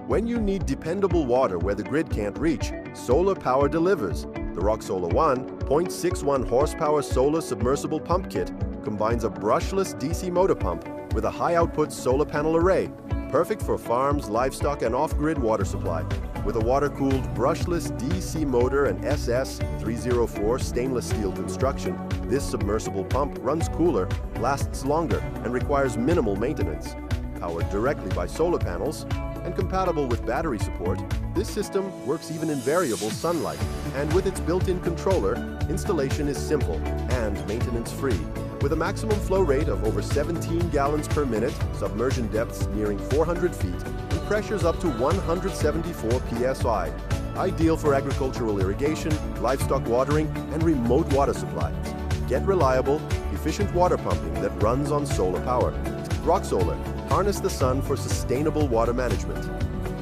When you need dependable water where the grid can't reach, solar power delivers. The Rocksolar 1.61 horsepower solar submersible pump kit combines a brushless DC motor pump with a high-output solar panel array, perfect for farms, livestock, and off-grid water supply. With a water-cooled brushless DC motor and SS304 stainless steel construction, this submersible pump runs cooler, lasts longer, and requires minimal maintenance. Powered directly by solar panels and compatible with battery support, this system works even in variable sunlight. And with its built-in controller, installation is simple and maintenance-free. With a maximum flow rate of over 17 gallons per minute, submersion depths nearing 400 feet, and pressures up to 174 psi. Ideal for agricultural irrigation, livestock watering, and remote water supply. Get reliable, efficient water pumping that runs on solar power. Rocksolar. Harness the sun for sustainable water management.